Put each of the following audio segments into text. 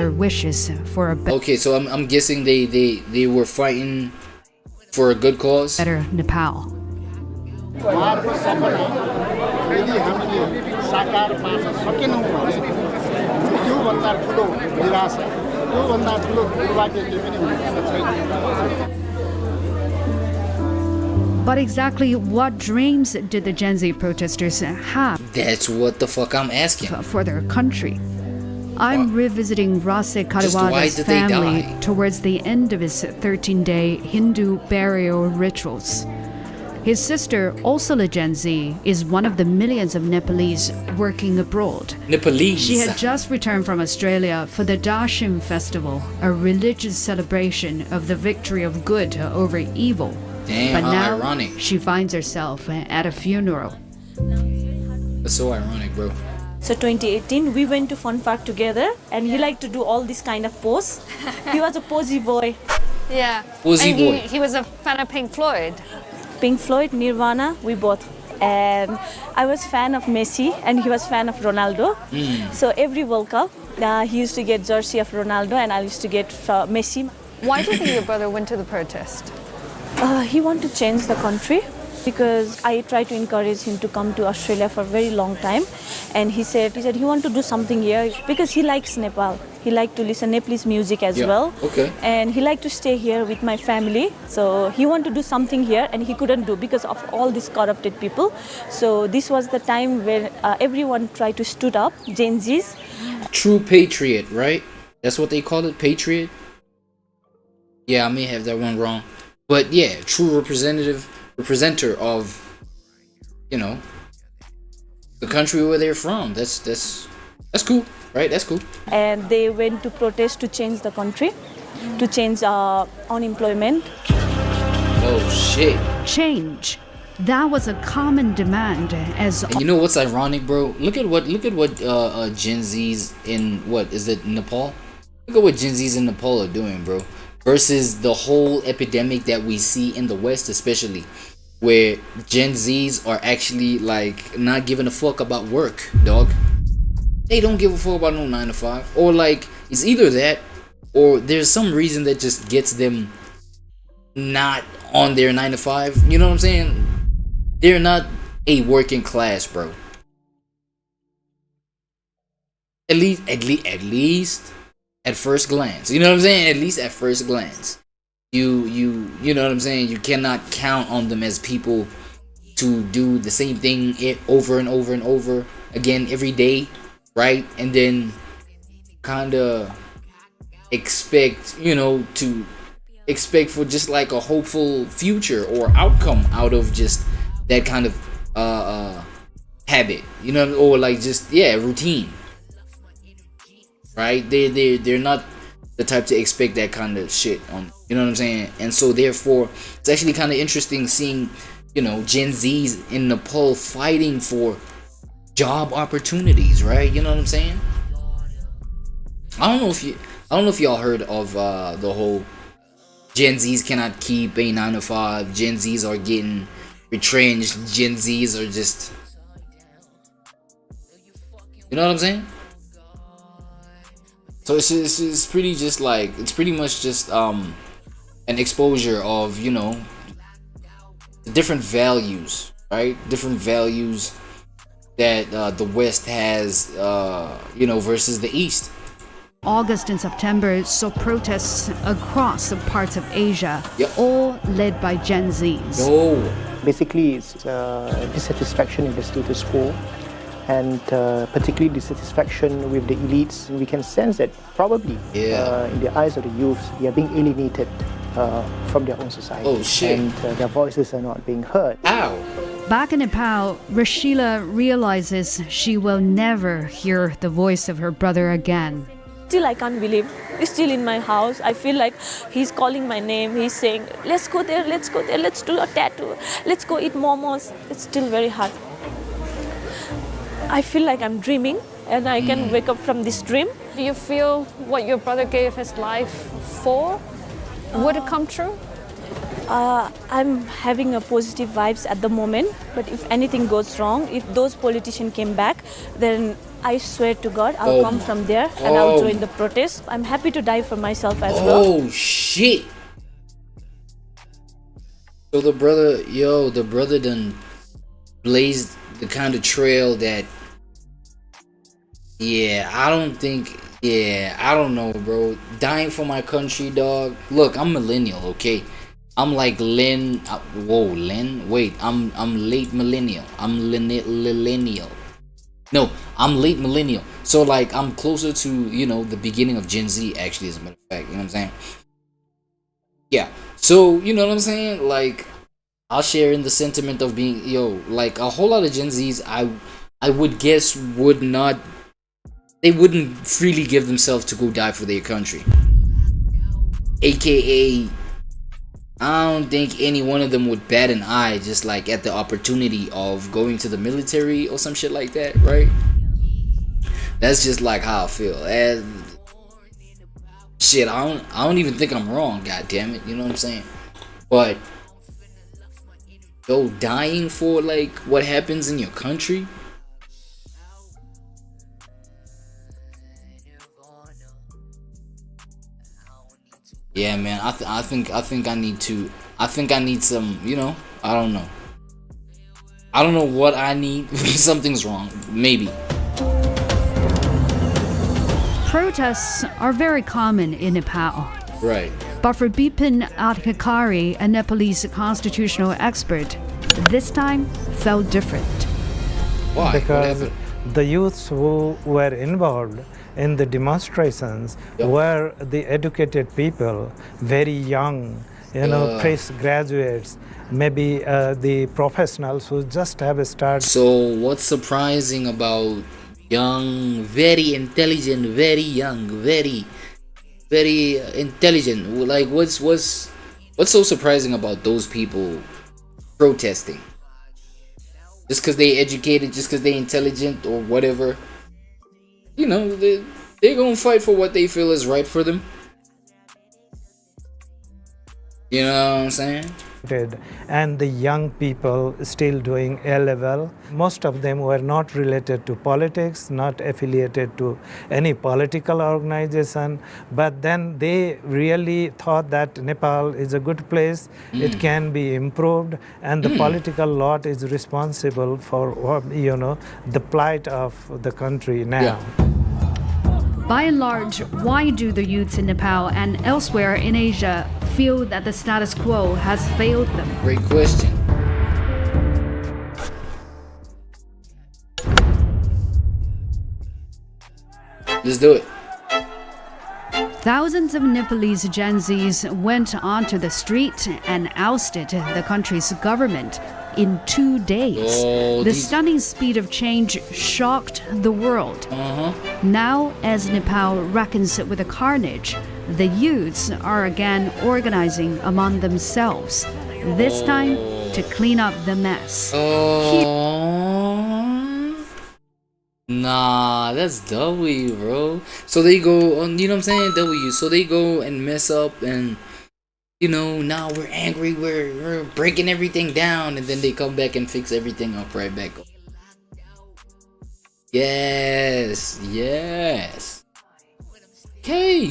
their wishes for a Okay, so I'm guessing they were fighting for a good cause. better Nepal. उहाँहरूको सपना यदि हामीले साकार पार्न सकेनौँ भने त्योभन्दा ठुलो निराशा त्योभन्दा ठुलो दुर्भाग्य केही पनि हुन छैन। But exactly what dreams did the Gen Z protesters have That's what the fuck I'm asking. for their country? I'm revisiting Rase why Kariwada's did they family die? towards the end of his 13-day Hindu burial rituals. His sister, also a Gen Z, is one of the millions of Nepalese working abroad. Nepalese. She had just returned from Australia for the Dashim festival, a religious celebration of the victory of good over evil. Damn, But how now ironic. she finds herself at a funeral. That's so ironic, bro. So 2018, we went to Fun Park together, and he liked to do all this kind of pose. He was a posy boy. Yeah. Posy and boy. He was a fan of Pink Floyd. Pink Floyd, Nirvana, we both. And I was fan of Messi, and he was fan of Ronaldo. So every World Cup, he used to get jersey of Ronaldo, and I used to get Messi. Why do you think your brother went to the protest? He wanted to change the country because I tried to encourage him to come to Australia for a very long time, and he said he wanted to do something here because he likes Nepal. He liked to listen Nepalese music as Yeah, well. okay. And he liked to stay here with my family. So he wanted to do something here, and he couldn't do because of all these corrupted people. So this was the time where everyone tried to stood up, Gen Zs. True patriot, right? That's what they call it, patriot. Yeah, I may have that one wrong, but yeah, true representer of, you know, the country where they're from. That's cool, right? That's cool. And they went to protest to change the country, to change unemployment. Oh shit. Change. That was a common demand as And you know what's ironic, bro? Look at what Gen Zs in what is it, Nepal? Look at what Gen Zs in Nepal are doing, bro. Versus the whole epidemic that we see in the West, especially, where Gen Zs are actually like not giving a fuck about work, dog. They don't give a fuck about no 9 to 5, or like it's either that, or there's some reason that just gets them not on their 9 to 5. You know what I'm saying? They're not a working class, bro. At least at first glance. You know what I'm saying? At least at first glance. You know what I'm saying? You cannot count on them as people to do the same thing over and over and over again every day, right? And then kind of expect, to expect for just like a hopeful future or outcome out of just that kind of habit, or like just routine, right? They're not the type to expect that kind of shit on, you know what I'm saying? And so therefore it's actually kind of interesting seeing, Gen Zs in Nepal fighting for job opportunities, right? You know what I'm saying? I don't know if y'all heard of the whole Gen Zs cannot keep a 9 to 5. Gen Zs are getting retrenched. Gen Zs are just, you know what I'm saying? So it's pretty just like, it's pretty much just an exposure of, the different values, right? Different values that the West has, versus the East. August and September saw protests across parts of Asia, Yep. all led by Gen Zs. No. Basically, it's dissatisfaction in the status quo, and particularly dissatisfaction with the elites. We can sense that probably in the eyes of the youth, they are being alienated from their own society. Oh, shit. And their voices are not being heard. Ow. Back in Nepal, Rashila realizes she will never hear the voice of her brother again. Still, I can't believe he's still in my house. I feel like he's calling my name. He's saying, let's go there, let's go there, let's do a tattoo, let's go eat momos. It's still very hard. I feel like I'm dreaming and I can wake up from this dream. Do you feel what your brother gave his life for would it come true? I'm having a positive vibes at the moment, but if anything goes wrong, if those politicians came back, then I swear to God, I'll come from there and I'll join the protest. I'm happy to die for myself as well. Oh shit! So the brother done blazed the kind of trail that, I don't know, bro. Dying for my country, dog. Look, I'm millennial, okay? I'm like Len. Wait, I'm late millennial. I'm millennial. No, I'm late millennial. So like I'm closer to, the beginning of Gen Z actually, as a matter of fact. You know what I'm saying? Yeah. So, you know what I'm saying? Like, I'll share in the sentiment of being, like a whole lot of Gen Zs I would guess they wouldn't freely give themselves to go die for their country. AKA, I don't think any one of them would bat an eye just like at the opportunity of going to the military or some shit like that, right? That's just like how I feel. Shit, I don't even think I'm wrong, god damn it, you know what I'm saying? But dying for like what happens in your country? Yeah, man. I think I need some. I don't know. I don't know what I need. Something's wrong. Maybe. Protests are very common in Nepal. Right. But for Bipin Adhikari, a Nepalese constitutional expert, this time felt different. Why? Because the youths who were involved in the demonstrations were the educated people, very young, fresh graduates, maybe the professionals who just have started. So what's surprising about young, very intelligent, very young, very intelligent? Like what's so surprising about those people protesting? Just because they educated, just because they intelligent or whatever? They're gonna fight for what they feel is right for them. You know what I'm saying? And the young people still doing A-level. Most of them were not related to politics, not affiliated to any political organization. But then they really thought that Nepal is a good place. It can be improved, and the political lot is responsible for the plight of the country now. Yeah. By and large, why do the youths in Nepal and elsewhere in Asia feel that the status quo has failed them? Great question. Let's do it. Thousands of Nepalese Gen Zs went onto the street and ousted the country's government in 2 days. The stunning speed of change shocked the world. Now, as Nepal reckons with the carnage, the youths are again organizing among themselves, this time to clean up the mess. Nah, that's W, bro. So they go on, you know what I'm saying? W. So they go and mess up and, now we're angry, we're breaking everything down, and then they come back and fix everything up right back. Yes. Okay,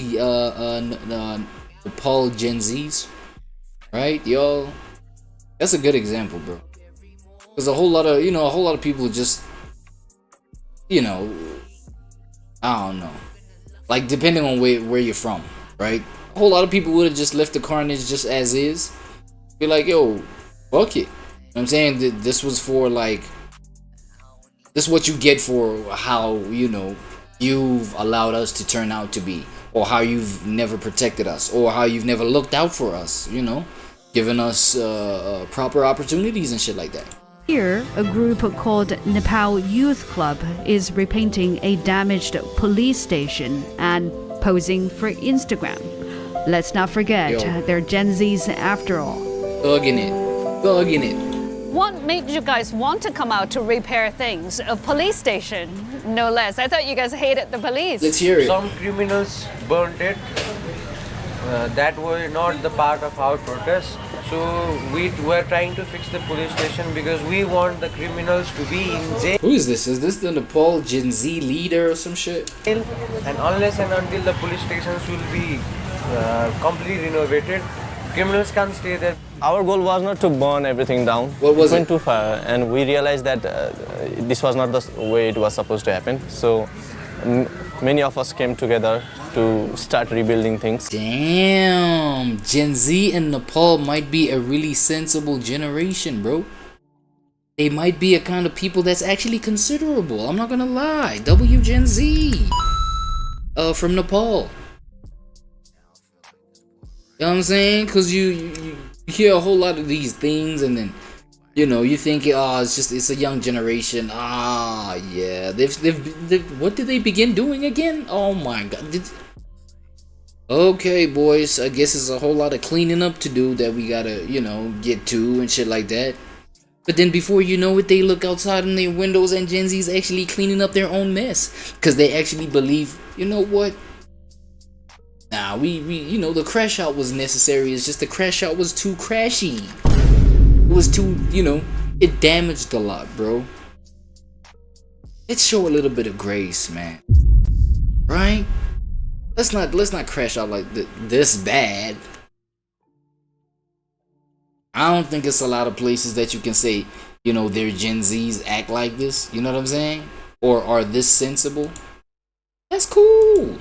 Nepal Gen Zs, right, y'all? That's a good example, bro. Because a whole lot of people just, I don't know. Like, depending on where you're from, right? A whole lot of people would have just left the carnage just as is. Be like, yo, fuck it. You know what I'm saying? This was for, like, this is what you get for how, you've allowed us to turn out to be. Or how you've never protected us. Or how you've never looked out for us, giving us proper opportunities and shit like that. Here, a group called Nepal Youth Club is repainting a damaged police station and posing for Instagram. Let's not forget, they're Gen Zs after all. Thugging it. What made you guys want to come out to repair things? A police station, no less. I thought you guys hated the police. Let's hear it. Some criminals burned it that were not the part of our protest. So we were trying to fix the police station because we want the criminals to be in jail. Who is this? Is this the Nepal Gen Z leader or some shit? And unless and until the police stations will be completely renovated, criminals can't stay there. Our goal was not to burn everything down. What was it? Went it? too far, and we realized that this was not the way it was supposed to happen. So many of us came together to start rebuilding things. Damn, Gen Z in Nepal might be a really sensible generation, bro. They might be a kind of people that's actually considerable. I'm not gonna lie. W Gen Z from Nepal. You know what I'm saying? Cause you hear a whole lot of these things, and then you think, oh, it's a young generation. Ah, yeah. They've what did they begin doing again? Oh my god. Okay, boys. I guess it's a whole lot of cleaning up to do that we gotta, get to and shit like that. But then before you know it, they look outside in their windows and Gen Z's actually cleaning up their own mess. Cause they actually believe, you know what? Nah, we the crash out was necessary. It's just the crash out was too crashy. It was too, it damaged a lot, bro. Let's show a little bit of grace, man. Right? Let's not crash out like this bad. I don't think it's a lot of places that you can say, their Gen Zs act like this. You know what I'm saying? Or are this sensible? That's cool.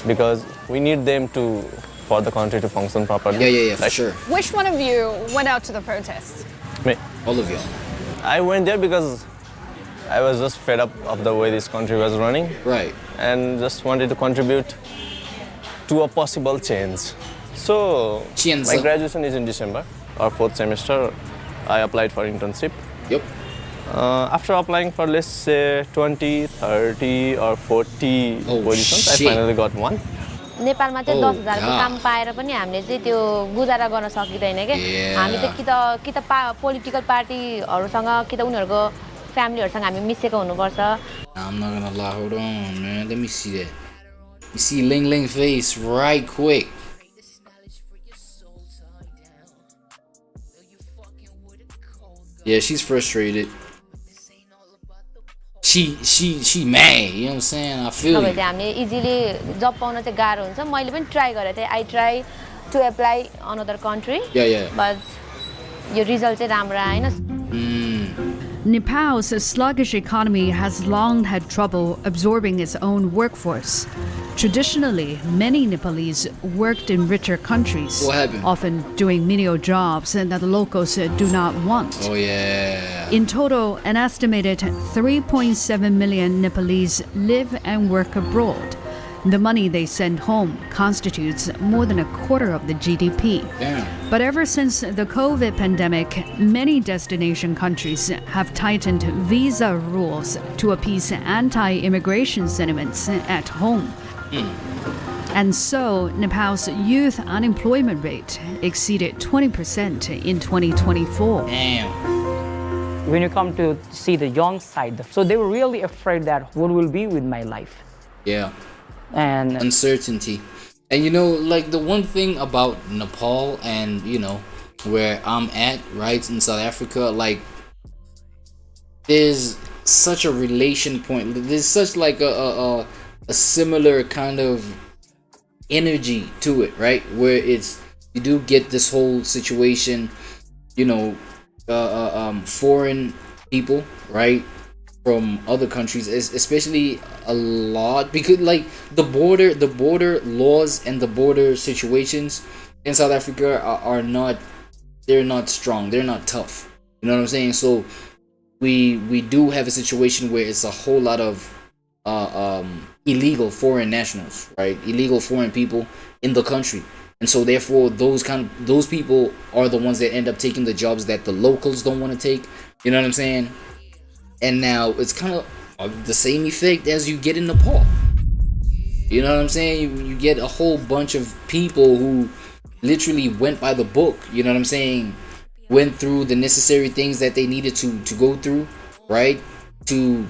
Because we need them for the country to function properly. Yeah, for sure. Which one of you went out to the protest? Me. All of y'all. I went there because I was just fed up of the way this country was running. Right. And just wanted to contribute to a possible change. So, my graduation is in December, or 4th semester. I applied for internship. Yep. After applying for, let's say, 20, 30 or 40 positions, I finally got one. नेपालमा चाहिँ 10,000 को काम पाएर पनि हामीले चाहिँ त्यो गुजारा गर्न सकिदैन के हामी त कि त पोलिटिकल पार्टीहरुसँग कि त उनीहरुको फ्यामिलीहरुसँग हामी मिसेको हुनुपर्छ. I'm not gonna lie, hold on, man. Let me see that. You see Ling Ling face right quick. Yeah, she's frustrated. She mad, you know what I'm saying? I feel you. हामीले easily जब pound चाहिँ गाह्रो हुन्छ. मैले पनि try गरे थिए. I try to apply another country. Yeah. But your result चाहिँ राम्रो आएन. Nepal's sluggish economy has long had trouble absorbing its own workforce. Traditionally, many Nepalese worked in richer countries, often doing menial jobs that the locals do not want. Oh, yeah. In total, an estimated 3.7 million Nepalese live and work abroad. The money they send home constitutes more than a quarter of the GDP. Damn. But ever since the COVID pandemic, many destination countries have tightened visa rules to appease anti-immigration sentiments at home. And so, Nepal's youth unemployment rate exceeded 20% in 2024. Damn. When you come to see the young side, so they were really afraid that what will be with my life. Yeah. And uncertainty. And like the one thing about Nepal and where I'm at, right, in South Africa, like there's such a relation point. There's such like a similar kind of energy to it, right? Where you do get this whole situation, foreign people, right, from other countries, especially a lot, because like the border laws and the border situations in South Africa are not strong, they're not tough, you know what I'm saying? So we do have a situation where it's a whole lot of illegal foreign nationals, right, illegal foreign people in the country, and so therefore those people are the ones that end up taking the jobs that the locals don't want to take, you know what I'm saying? And now it's kind of the same effect as you get in Nepal. You know what I'm saying? You get a whole bunch of people who literally went by the book. You know what I'm saying? Went through the necessary things that they needed to go through, right? To